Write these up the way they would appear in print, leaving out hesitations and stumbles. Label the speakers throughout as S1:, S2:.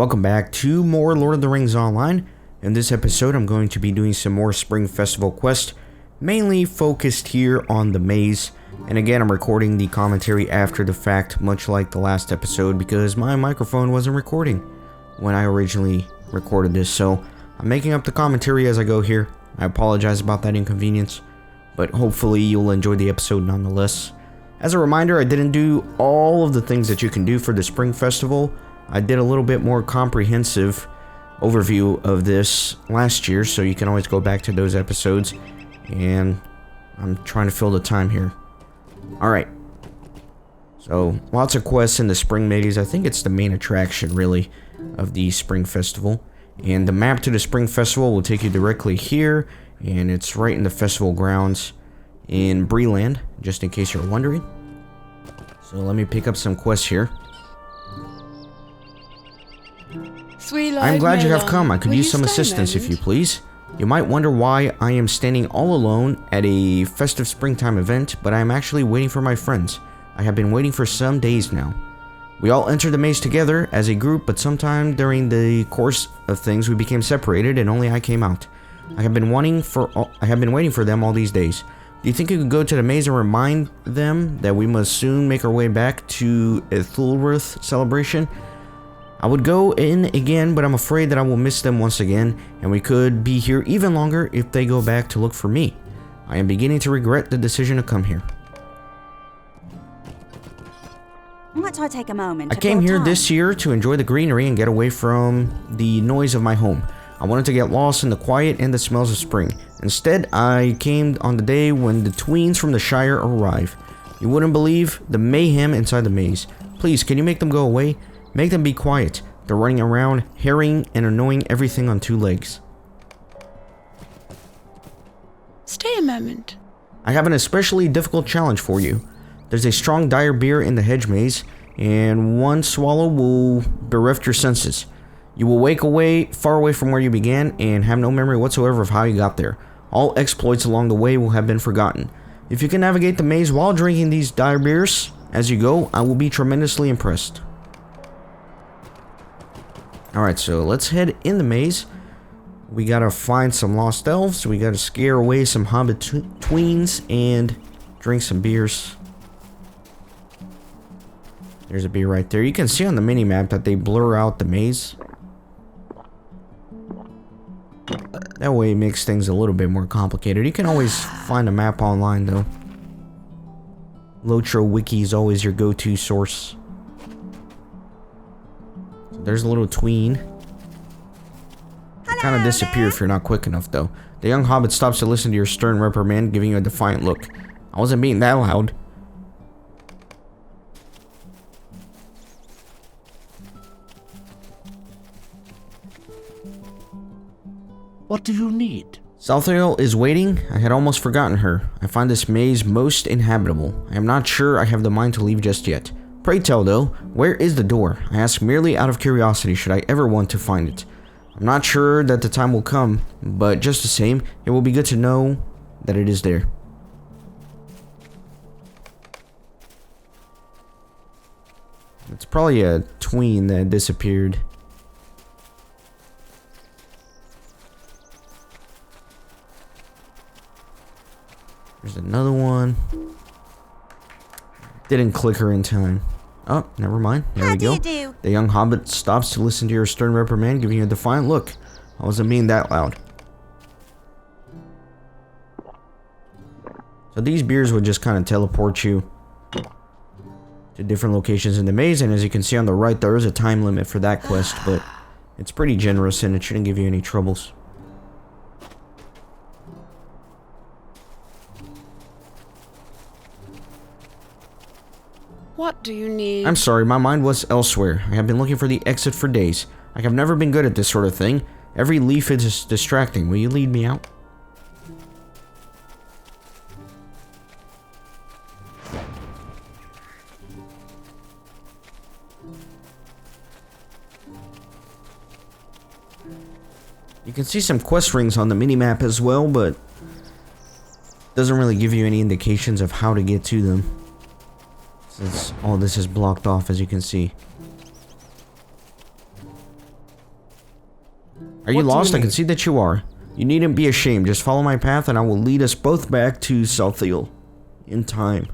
S1: Welcome back to more Lord of the Rings Online. In this episode, I'm going to be doing some more Spring Festival quests, mainly focused here on the maze. And again, I'm recording the commentary after the fact, much like the last episode, because my microphone wasn't recording when I originally recorded this. So I'm making up the commentary as I go here. I apologize about that inconvenience, but hopefully you'll enjoy the episode nonetheless. As a reminder, I didn't do all of the things that you can do for the Spring Festival. I did a little bit more comprehensive overview of this last year, so you can always go back to those episodes, and I'm trying to fill the time here. Alright, so lots of quests in the Spring Maze. I think it's the main attraction, really, of the Spring Festival. And the map to the Spring Festival will take you directly here, and it's right in the festival grounds in Breeland, just in case you're wondering. So let me pick up some quests here. I'm glad you have come. I could use some assistance if you please. You might wonder why I am standing all alone at a festive springtime event, but I am actually waiting for my friends. I have been waiting for some days now. We all entered the maze together as a group, but sometime during the course of things we became separated and only I came out. I have been waiting for them all these days. Do you think you could go to the maze and remind them that we must soon make our way back to a Thulrith celebration? I would go in again, but I'm afraid that I will miss them once again, and we could be here even longer if they go back to look for me. I am beginning to regret the decision to come here.
S2: Might I take a moment?
S1: I came here this year to enjoy the greenery and get away from the noise of my home. I wanted to get lost in the quiet and the smells of spring. Instead, I came on the day when the tweens from the Shire arrive. You wouldn't believe the mayhem inside the maze. Please, can you make them go away? Make them be quiet. They're running around, harrying and annoying everything on two legs.
S3: Stay a moment.
S1: I have an especially difficult challenge for you. There's a strong dire beer in the Hedge maze, and one swallow will bereft your senses. You will wake far away from where you began, and have no memory whatsoever of how you got there. All exploits along the way will have been forgotten. If you can navigate the maze while drinking these dire beers as you go, I will be tremendously impressed. Alright, so let's head in the maze. We gotta find some lost elves. We gotta scare away some hobbit tweens and drink some beers. There's a beer right there. You can see on the mini-map that they blur out the maze. That way it makes things a little bit more complicated. You can always find a map online, though. LOTRO wiki is always your go-to source. There's a little tween. Kind of disappear if you're not quick enough, though. The young hobbit stops to listen to your stern reprimand, giving you a defiant look. I wasn't being that loud.
S4: What do you need?
S1: Southale is waiting. I had almost forgotten her. I find this maze most inhabitable. I am not sure I have the mind to leave just yet. Pray tell, though, where is the door? I ask merely out of curiosity should I ever want to find it. I'm not sure that the time will come, but just the same, it will be good to know that it is there. It's probably a tween that disappeared. There's another one. Didn't click her in time. Oh, never mind. There we go. The young hobbit stops to listen to your stern reprimand, giving you a defiant look. I wasn't being that loud. So these beers would just kind of teleport you to different locations in the maze, and as you can see on the right, there is a time limit for that quest, but it's pretty generous and it shouldn't give you any troubles.
S3: What do you need?
S1: I'm sorry, my mind was elsewhere. I have been looking for the exit for days. I have never been good at this sort of thing. Every leaf is distracting. Will you lead me out? You can see some quest rings on the minimap as well, but doesn't really give you any indications of how to get to them, since all this is blocked off, as you can see. Are you lost? I can see that you are. You needn't be ashamed. Just follow my path and I will lead us both back to Sauron in time.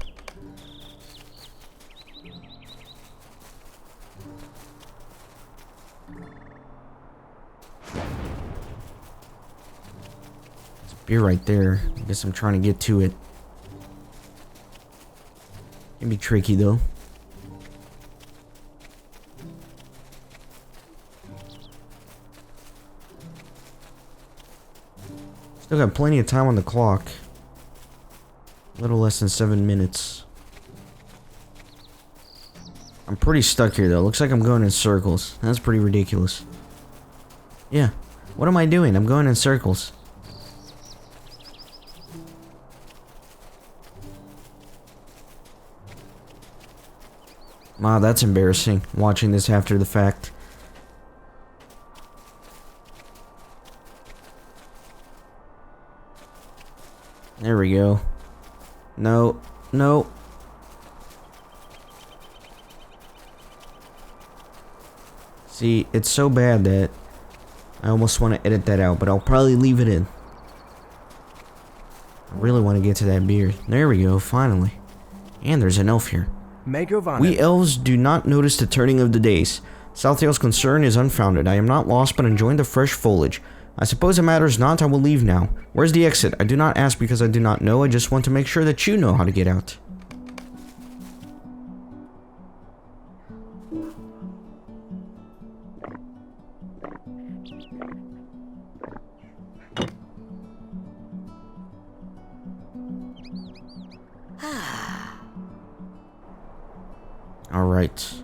S1: There's a beer right there. I guess I'm trying to get to it. Can be tricky though. Still got plenty of time on the clock. A little less than 7 minutes. I'm pretty stuck here though. Looks like I'm going in circles. That's pretty ridiculous. Yeah. What am I doing? I'm going in circles. Wow, that's embarrassing. Watching this after the fact. There we go. No. No. See, it's so bad that I almost want to edit that out, but I'll probably leave it in. I really want to get to that beer. There we go, finally. And there's an elf here. We elves do not notice the turning of the days. Southdale's concern is unfounded. I am not lost, but enjoying the fresh foliage. I suppose it matters not. I will leave now. Where's the exit? I do not ask because I do not know. I just want to make sure that you know how to get out. All right.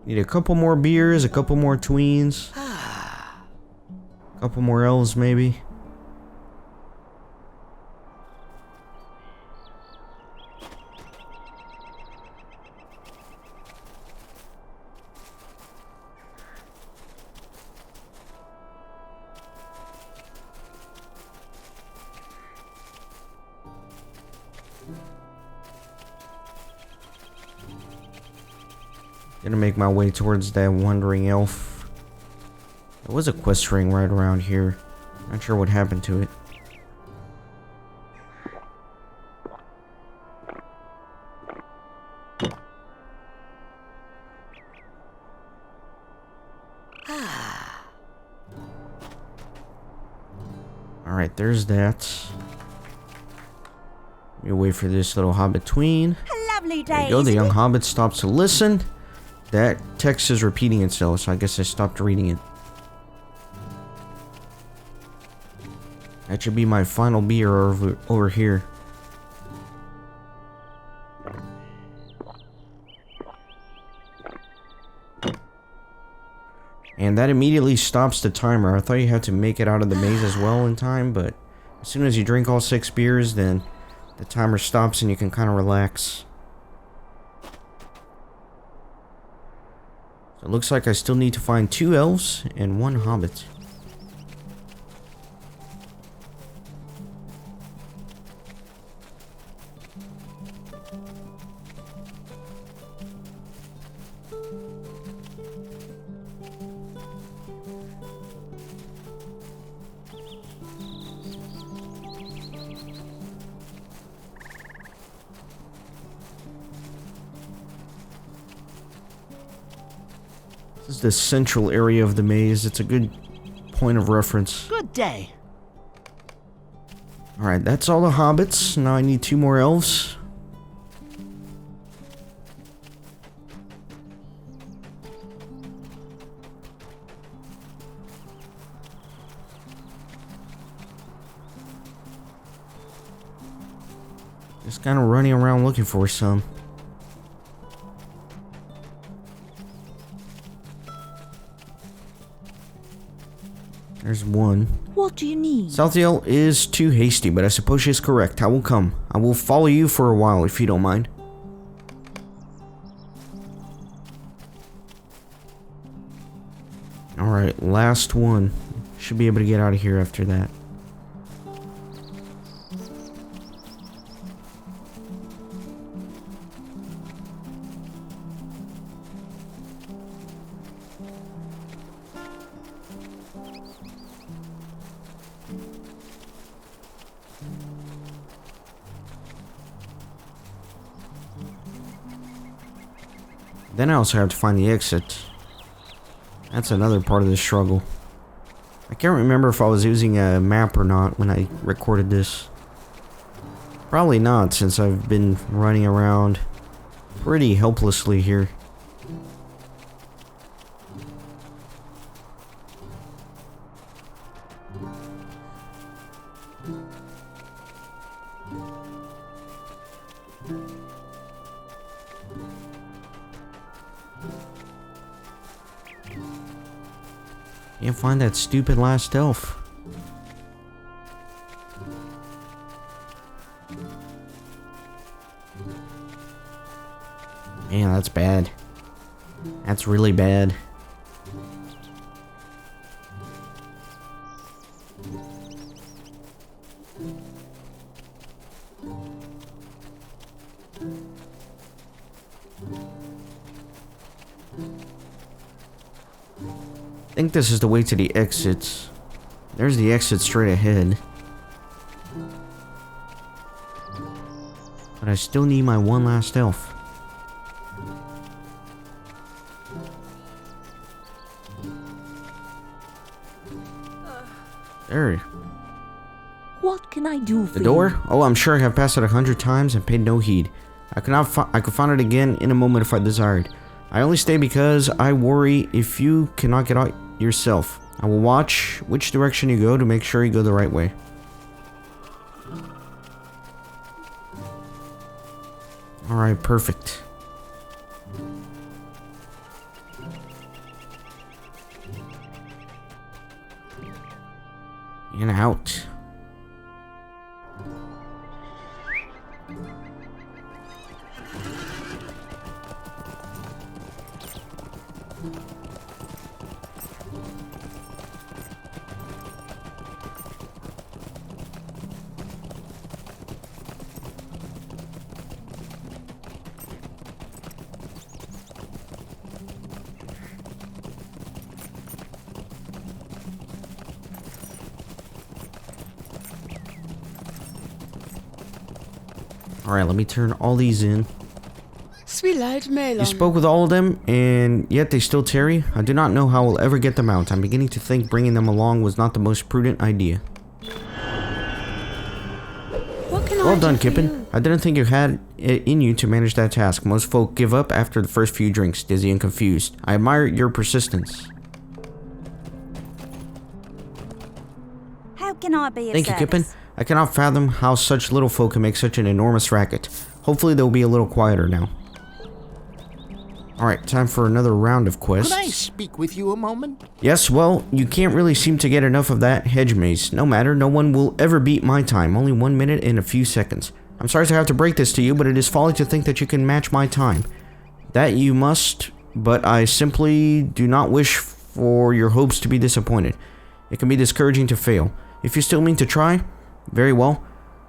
S1: Need a couple more beers, a couple more tweens. A couple more elves, maybe. Gonna make my way towards that wandering elf. There was a quest ring right around here. Not sure what happened to it. Alright, there's that. Let me wait for this little hobbit tween.
S2: Lovely
S1: There
S2: day.
S1: you go, the
S2: isn't
S1: young
S2: it?
S1: hobbit stops to listen. That text is repeating itself, so I guess I stopped reading it. That should be my final beer over here. And that immediately stops the timer. I thought you had to make it out of the maze as well in time, but as soon as you drink all 6 beers, then the timer stops and you can kind of relax. So it looks like I still need to find 2 elves and 1 hobbit. This is the central area of the maze. It's a good point of reference.
S4: Good day.
S1: Alright, that's all the hobbits. Now I need 2 more elves. Just kind of running around looking for some. There's 1.
S2: What do you need?
S1: Southdale is too hasty, but I suppose she is correct. I will come. I will follow you for a while, if you don't mind. Alright, last one. Should be able to get out of here after that. Then I also have to find the exit. That's another part of the struggle. I can't remember if I was using a map or not when I recorded this. Probably not, since I've been running around pretty helplessly here. Can't find that stupid last elf. Man, that's bad. That's really bad. I think this is the way to the exits. There's the exit straight ahead. But I still need my one last elf. There.
S5: What can I do for
S1: The
S5: you?
S1: door? Oh, I'm sure I have passed it 100 times and paid no heed. I could find it again in a moment if I desired. I only stay because I worry if you cannot get out yourself. I will watch which direction you go to make sure you go the right way. Alright, perfect. And out. Alright, let me turn all these in. You spoke with all of them, and yet they still tarry? I do not know how we'll ever get them out. I'm beginning to think bringing them along was not the most prudent idea. Well done, Kippen. I didn't think you had it in you to manage that task. Most folk give up after the first few drinks, dizzy and confused. I admire your persistence.
S2: How can I be of
S1: Thank you, Kippen.
S2: service?
S1: I cannot fathom how such little folk can make such an enormous racket. Hopefully they'll be a little quieter now. Alright, time for another round of quests.
S4: Could I speak with you a moment?
S1: Yes, well, you can't really seem to get enough of that hedge maze. No matter, no one will ever beat my time. Only 1 minute and a few seconds. I'm sorry to have to break this to you, but it is folly to think that you can match my time. That you must, but I simply do not wish for your hopes to be disappointed. It can be discouraging to fail. If you still mean to try, very well.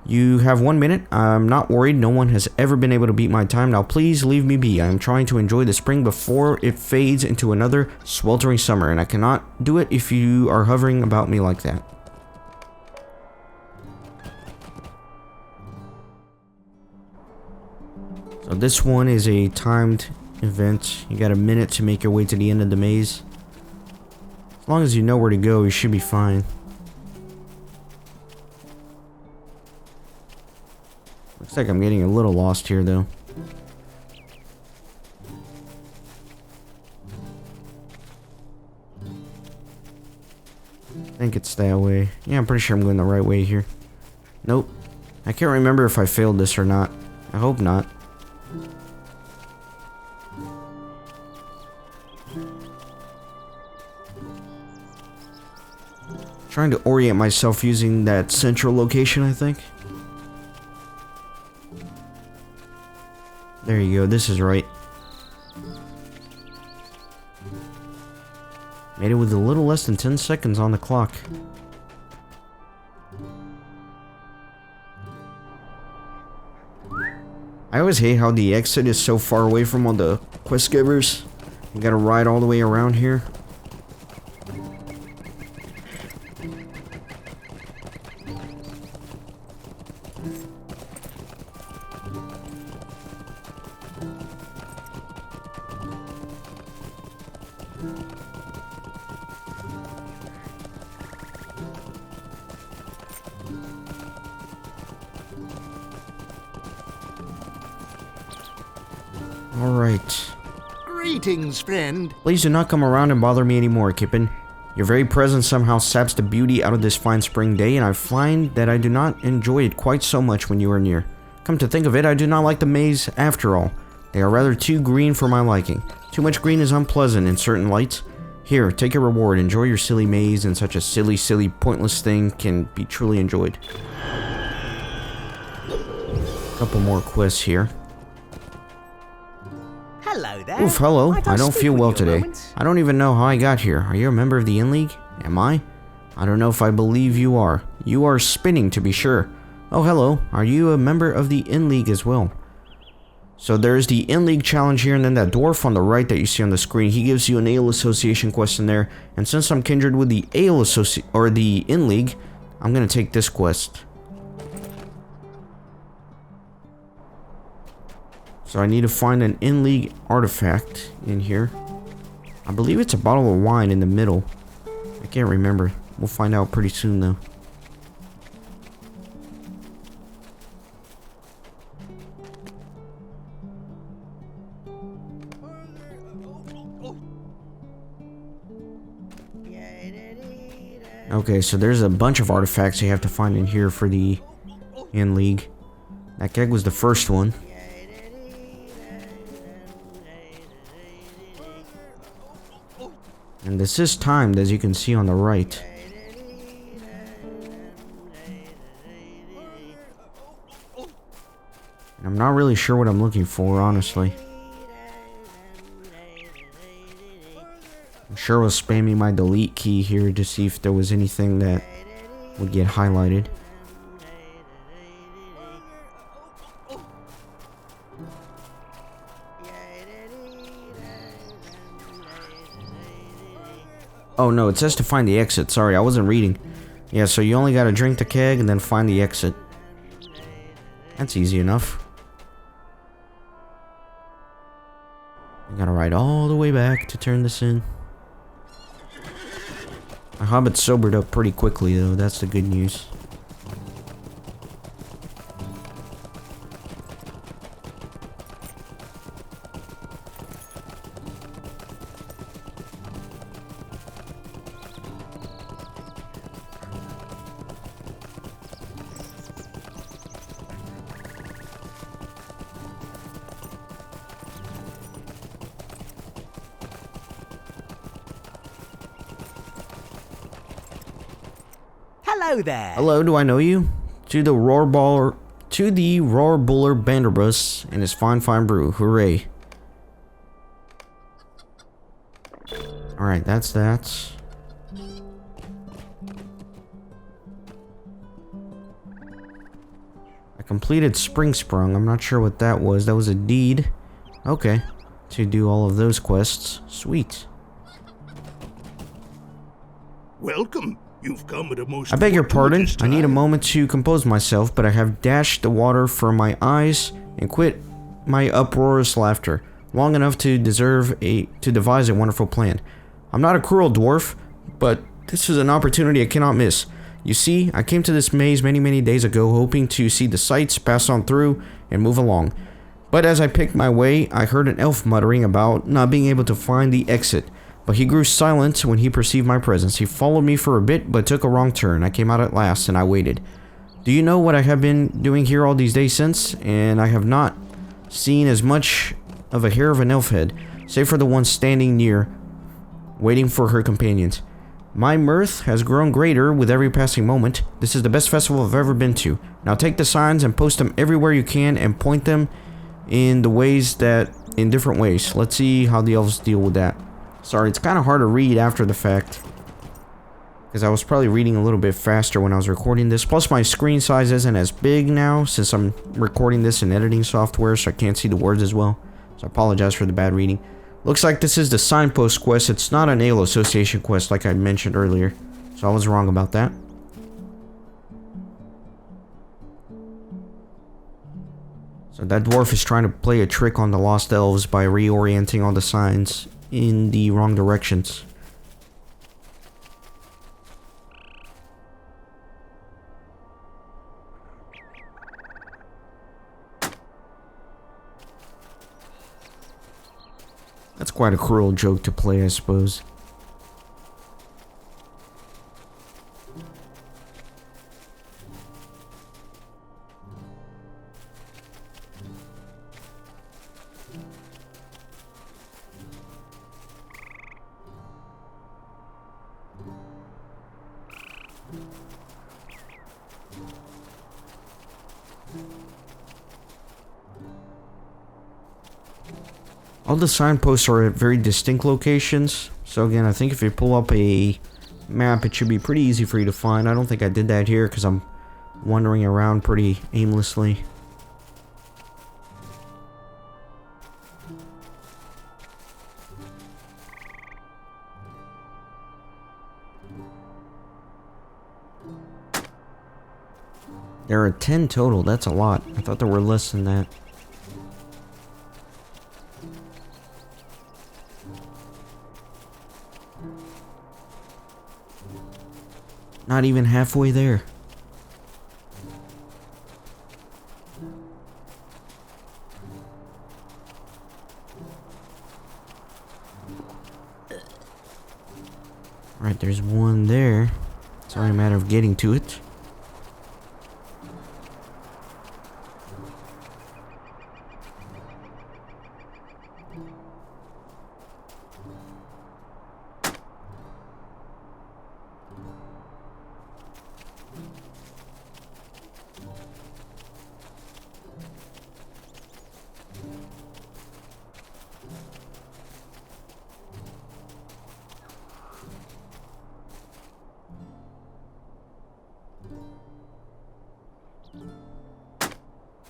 S1: You have 1 minute. I'm not worried. No one has ever been able to beat my time. Now please leave me be. I am trying to enjoy the spring before it fades into another sweltering summer, and I cannot do it if you are hovering about me like that. So this one is a timed event. You got a minute to make your way to the end of the maze. As long as you know where to go, you should be fine. Looks like I'm getting a little lost here, though. I think it's that way. Yeah, I'm pretty sure I'm going the right way here. Nope. I can't remember if I failed this or not. I hope not. Trying to orient myself using that central location, I think. There you go, this is right. Made it with a little less than 10 seconds on the clock. I always hate how the exit is so far away from all the quest givers. You gotta ride all the way around here. Alright.
S4: Greetings, friend.
S1: Please do not come around and bother me anymore, Kippen. Your very presence somehow saps the beauty out of this fine spring day, and I find that I do not enjoy it quite so much when you are near. Come to think of it, I do not like the maze after all. They are rather too green for my liking. Too much green is unpleasant in certain lights. Here, take your reward. Enjoy your silly maze, and such a silly, pointless thing can be truly enjoyed. Couple more quests here.
S6: Hello there.
S1: Oof, hello.
S6: Might
S1: I don't
S6: speak
S1: feel
S6: with
S1: well
S6: you a
S1: today.
S6: moment?
S1: I don't even know how I got here. Are you a member of the Inn League? Am I? I don't know if I believe you are. You are spinning, to be sure. Oh, hello. Are you a member of the Inn League as well? So there's the Inn League challenge here, and then that dwarf on the right that you see on the screen, he gives you an Ale Association quest in there. And since I'm kindred with the the Inn League, I'm gonna take this quest. So I need to find an Inn League artifact in here. I believe it's a bottle of wine in the middle. I can't remember. We'll find out pretty soon though. Okay, so there's a bunch of artifacts you have to find in here for the Inn League. That keg was the first one. And this is timed, as you can see on the right. And I'm not really sure what I'm looking for, honestly. I'm sure I was spamming my delete key here to see if there was anything that would get highlighted. Oh no, it says to find the exit. Sorry, I wasn't reading. Yeah, so you only gotta drink the keg and then find the exit. That's easy enough. I gotta ride all the way back to turn this in. My hobbit sobered up pretty quickly though, that's the good news.
S6: Hello there.
S1: Hello, do I know you? To the Roarbuller Banderbus and his fine brew. Hooray. Alright, that's that. I completed Spring Sprung. I'm not sure what that was. That was a deed. Okay. To do all of those quests. Sweet.
S7: Welcome. You've come at a most
S1: I beg your pardon.
S7: fortuitous
S1: I need a
S7: time.
S1: moment to compose myself, but I have dashed the water from my eyes and quit my uproarious laughter long enough to devise a wonderful plan. I'm not a cruel dwarf, but this is an opportunity I cannot miss. You see, I came to this maze many days ago hoping to see the sights, pass on through, and move along. But as I picked my way, I heard an elf muttering about not being able to find the exit. But he grew silent when he perceived my presence. He followed me for a bit, but took a wrong turn. I came out at last, and I waited. Do you know what I have been doing here all these days since? And I have not seen as much of a hair of an elf head, save for the one standing near, waiting for her companions. My mirth has grown greater with every passing moment. This is the best festival I've ever been to. Now take the signs and post them everywhere you can, and point them in different ways. Let's see how the elves deal with that. Sorry, it's kind of hard to read after the fact. Because I was probably reading a little bit faster when I was recording this. Plus my screen size isn't as big now since I'm recording this in editing software, so I can't see the words as well. So I apologize for the bad reading. Looks like this is the signpost quest. It's not an Ale Association quest like I mentioned earlier. So I was wrong about that. So that dwarf is trying to play a trick on the Lost Elves by reorienting all the signs in the wrong directions. That's quite a cruel joke to play, I suppose. All the signposts are at very distinct locations. So again, I think if you pull up a map, it should be pretty easy for you to find. I don't think I did that here because I'm wandering around pretty aimlessly. There are 10 total. That's a lot. I thought there were less than that. Not even halfway there. Alright, there's one there. It's only a matter of getting to it.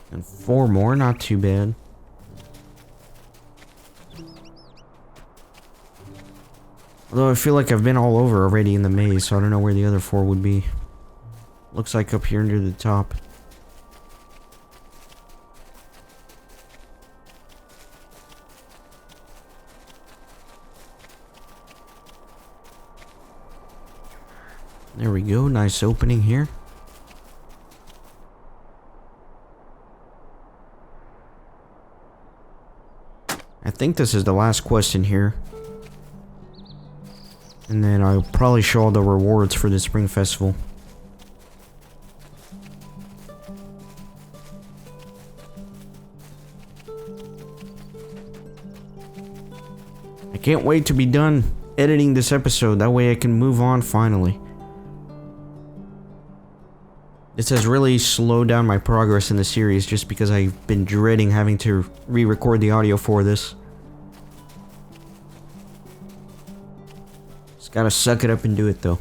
S1: And 4 more, not too bad. Although I feel like I've been all over already in the maze, so I don't know where the other 4 would be. Looks like up here near the top. There we go, nice opening here. I think this is the last quest in here. And then I'll probably show all the rewards for the Spring Festival. I can't wait to be done editing this episode. That way I can move on finally. This has really slowed down my progress in the series just because I've been dreading having to re-record the audio for this. Just gotta suck it up and do it though.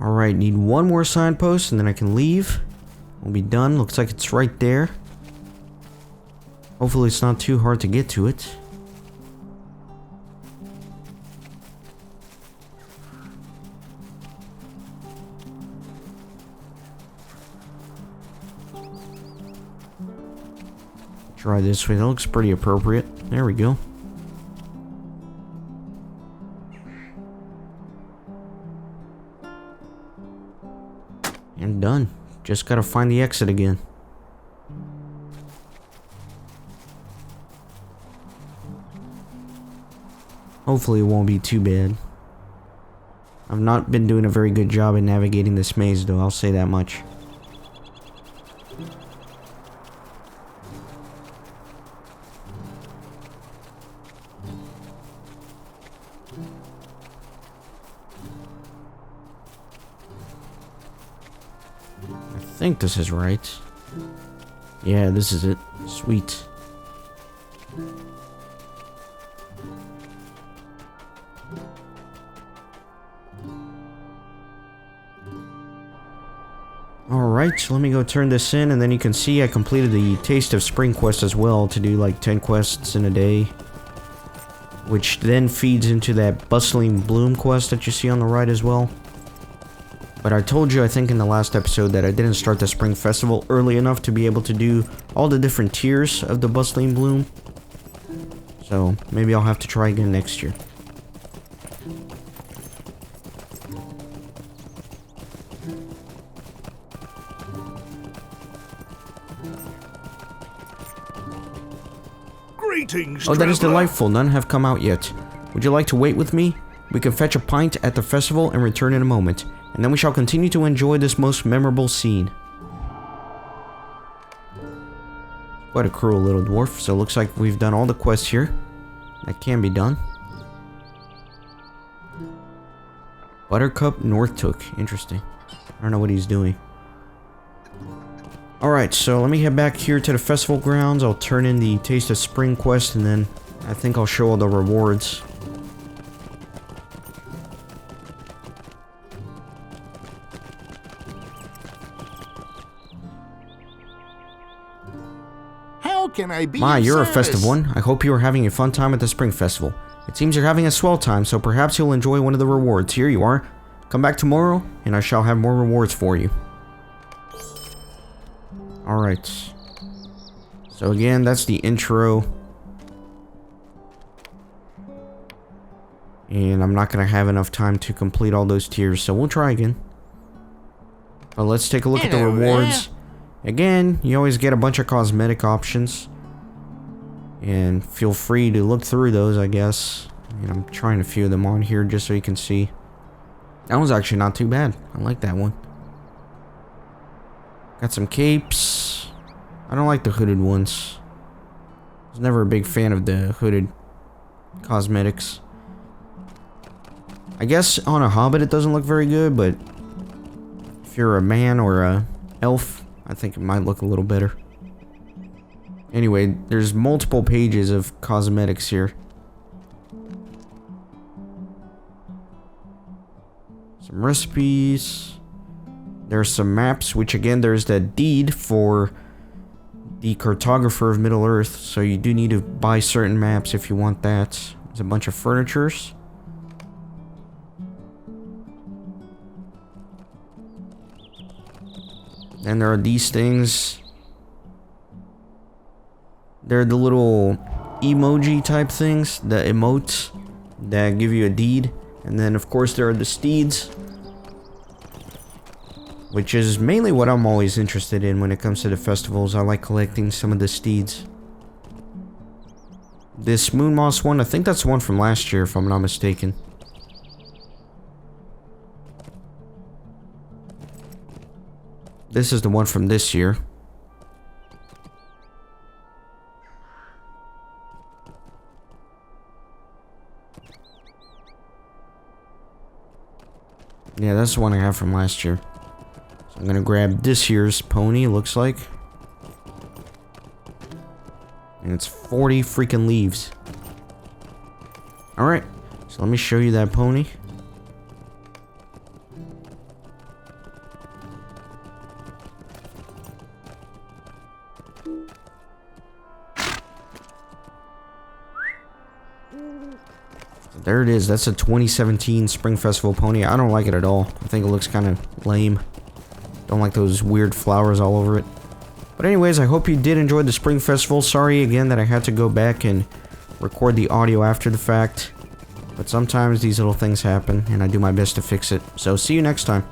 S1: Alright, need one more signpost and then I can leave. We'll be done. Looks like it's right there. Hopefully it's not too hard to get to it. Try this way. That looks pretty appropriate. There we go. And done. Just gotta find the exit again. Hopefully it won't be too bad. I've not been doing a very good job in navigating this maze, though, I'll say that much. I think this is right. Yeah, this is it. Sweet. Alright, so let me go turn this in, and then you can see I completed the Taste of Spring quest as well to do like 10 quests in a day. Which then feeds into that Bustling Bloom quest that you see on the right as well. But I told you, I think in the last episode, that I didn't start the Spring Festival early enough to be able to do all the different tiers of the Bustling Bloom. So, maybe I'll have to try again next year.
S7: Greetings,
S1: Oh, that is
S7: traveler.
S1: delightful. None have come out yet. Would you like to wait with me? We can fetch a pint at the festival and return in a moment. And then we shall continue to enjoy this most memorable scene. Quite a cruel little dwarf, so it looks like we've done all the quests here. That can be done. Buttercup Northtook. Interesting. I don't know what he's doing. Alright, so let me head back here to the festival grounds. I'll turn in the Taste of Spring quest, and then I think I'll show all the rewards.
S4: How can I be
S1: My,
S4: of
S1: you're a
S4: service?
S1: festive one. I hope you are having a fun time at the Spring Festival. It seems you're having a swell time, so perhaps you'll enjoy one of the rewards. Here you are. Come back tomorrow, and I shall have more rewards for you. Alright. So again, that's the intro. And I'm not going to have enough time to complete all those tiers, so we'll try again. But let's take a look at the
S4: Hello
S1: rewards. Again, you always get a bunch of cosmetic options. And feel free to look through those, I guess. And I'm trying a few of them on here just so you can see. That one's actually not too bad. I like that one. Got some capes. I don't like the hooded ones. I was never a big fan of the hooded cosmetics. I guess on a hobbit it doesn't look very good, but if you're a man or a elf, I think it might look a little better. Anyway, there's multiple pages of cosmetics here. Some recipes. There's some maps, which again, there's that deed for the cartographer of Middle-earth, so you do need to buy certain maps if you want that. There's a bunch of furnitures. Then there are these things. They're the little emoji type things, the emotes that give you a deed. And then of course there are the steeds, which is mainly what I'm always interested in when it comes to the festivals. I like collecting some of the steeds. This Moon Moss one, I think that's the one from last year if I'm not mistaken. This is the one from this year. Yeah, that's the one I have from last year. So I'm gonna grab this year's pony, looks like. And it's 40 freaking leaves. Alright, so let me show you that pony. There it is. That's a 2017 Spring Festival pony. I don't like it at all. I think it looks kind of lame. Don't like those weird flowers all over it. But anyways, I hope you did enjoy the Spring Festival. Sorry again that I had to go back and record the audio after the fact. But sometimes these little things happen, and I do my best to fix it. So see you next time.